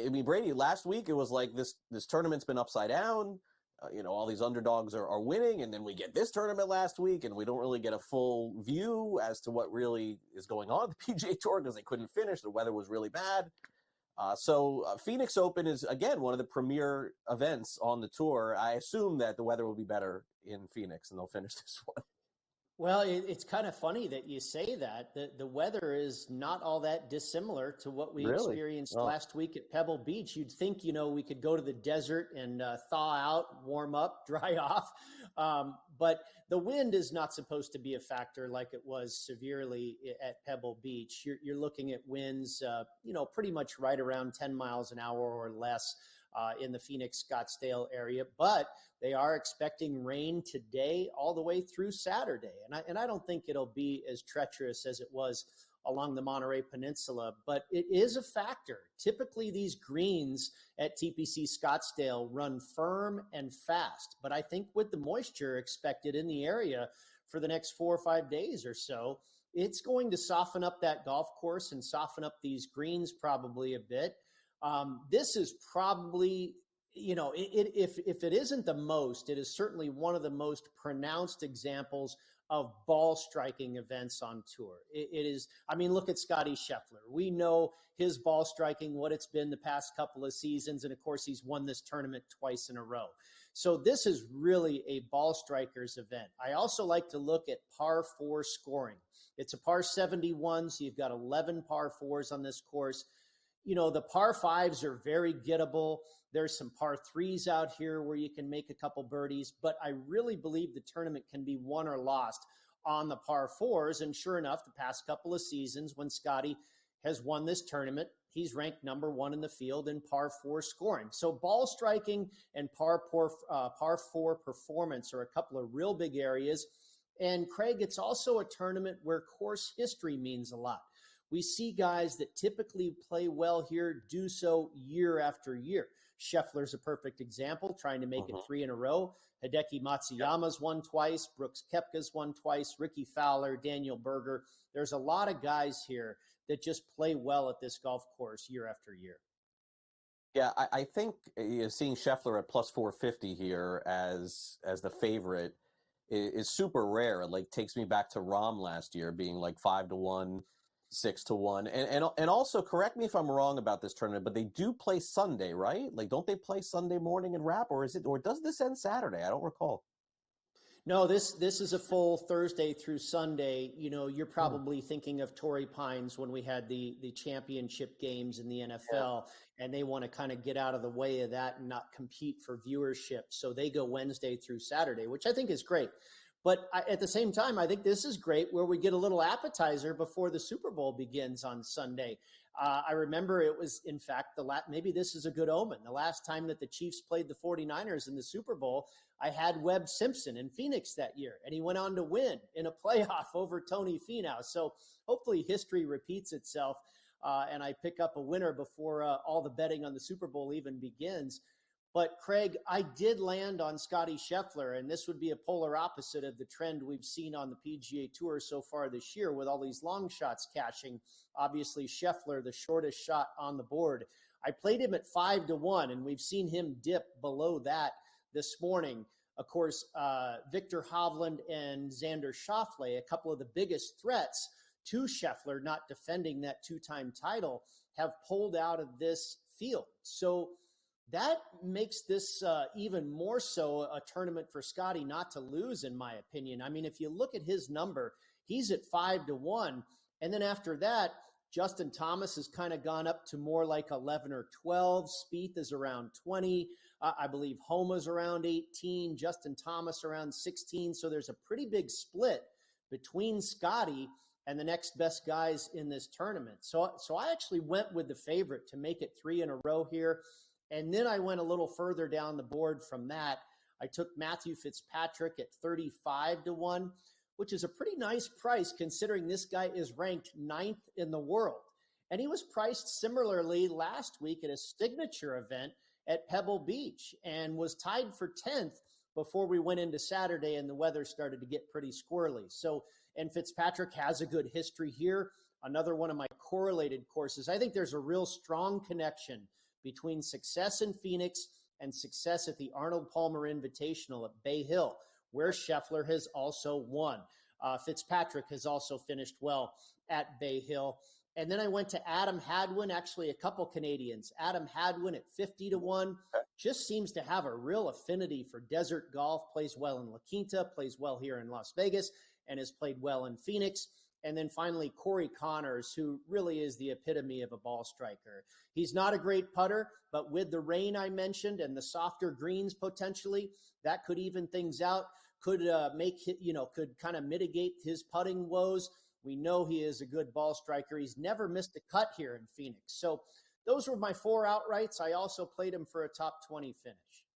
I mean, Brady, last week it was like this tournament's been upside down. All these underdogs are winning, and then we get this tournament last week, and we don't really get a full view as to what really is going on at the PGA Tour because they couldn't finish. The weather was really bad. So Phoenix Open is, again, one of the premier events on the tour. I assume that the weather will be better in Phoenix, and they'll finish this one. Well, it's kind of funny that you say that. The weather is not all that dissimilar to what we experienced last week at Pebble Beach. You'd think, we could go to the desert and thaw out, warm up, dry off. But the wind is not supposed to be a factor like it was severely at Pebble Beach. You're looking at winds, pretty much right around 10 miles an hour or less in the Phoenix, Scottsdale area. But they are expecting rain today all the way through Saturday. And I don't think it'll be as treacherous as it was along the Monterey Peninsula, but it is a factor. Typically, these greens at TPC Scottsdale run firm and fast. But I think with the moisture expected in the area for the next 4 or 5 days or so, it's going to soften up that golf course and soften up these greens probably a bit. This is probably, if it isn't the most, it is certainly one of the most pronounced examples of ball striking events on tour. It is, look at Scottie Scheffler. We know his ball striking, what it's been the past couple of seasons. And of course, he's won this tournament twice in a row. So this is really a ball strikers event. I also like to look at par 4 scoring. It's a par 71, so you've got 11 par 4s on this course. The par 5s are very gettable. There's some par 3s out here where you can make a couple birdies, but I really believe the tournament can be won or lost on the par 4s. And sure enough, the past couple of seasons when Scottie has won this tournament, he's ranked number 1 in the field in par 4 scoring. So ball striking and par 4 performance are a couple of real big areas. And Craig, it's also a tournament where course history means a lot. We see guys that typically play well here do so year after year. Scheffler's a perfect example, trying to make it 3 in a row. Hideki Matsuyama's won twice. Brooks Koepka's won twice. Ricky Fowler, Daniel Berger. There's a lot of guys here that just play well at this golf course year after year. Yeah, I think seeing Scheffler at plus 450 here as the favorite is super rare. It takes me back to Rahm last year being 5-1. 6-1, and also correct me if I'm wrong about this tournament, but they do play Sunday, right? Don't they play Sunday morning and wrap, or does this end Saturday? I don't recall. No, this is a full Thursday through Sunday. You're probably thinking of Torrey Pines when we had the championship games in the NFL, and they want to kind of get out of the way of that and not compete for viewership. So they go Wednesday through Saturday, which I think is great. But at the same time, I think this is great where we get a little appetizer before the Super Bowl begins on Sunday. I remember it was, in fact, maybe this is a good omen. The last time that the Chiefs played the 49ers in the Super Bowl, I had Webb Simpson in Phoenix that year, and he went on to win in a playoff over Tony Finau. So hopefully history repeats itself, and I pick up a winner before all the betting on the Super Bowl even begins. But, Craig, I did land on Scottie Scheffler, and this would be a polar opposite of the trend we've seen on the PGA Tour so far this year with all these long shots cashing. Obviously, Scheffler, the shortest shot on the board. I played him at 5-1, and we've seen him dip below that this morning. Of course, Victor Hovland and Xander Schauffele, a couple of the biggest threats to Scheffler not defending that 2-time title, have pulled out of this field. So that makes this even more so a tournament for Scottie not to lose, in my opinion. If you look at his number, he's at 5-1. And then after that, Justin Thomas has kind of gone up to more like 11 or 12. Spieth is around 20. I believe Homa's around 18. Justin Thomas around 16. So there's a pretty big split between Scottie and the next best guys in this tournament. So I actually went with the favorite to make it 3 in a row here. And then I went a little further down the board from that. I took Matthew Fitzpatrick at 35-1, which is a pretty nice price considering this guy is ranked 9th in the world. And he was priced similarly last week at a signature event at Pebble Beach and was tied for 10th before we went into Saturday and the weather started to get pretty squirrely. And Fitzpatrick has a good history here. Another one of my correlated courses. I think there's a real strong connection between success in Phoenix and success at the Arnold Palmer Invitational at Bay Hill, where Scheffler has also won. Fitzpatrick has also finished well at Bay Hill. And then I went to Adam Hadwin, actually a couple Canadians. Adam Hadwin at 50-1, just seems to have a real affinity for desert golf, plays well in La Quinta, plays well here in Las Vegas, and has played well in Phoenix. And then finally, Corey Connors, who really is the epitome of a ball striker. He's not a great putter, but with the rain I mentioned and the softer greens potentially, that could even things out, could could kind of mitigate his putting woes. We know he is a good ball striker. He's never missed a cut here in Phoenix. So those were my 4 outrights. I also played him for a top 20 finish.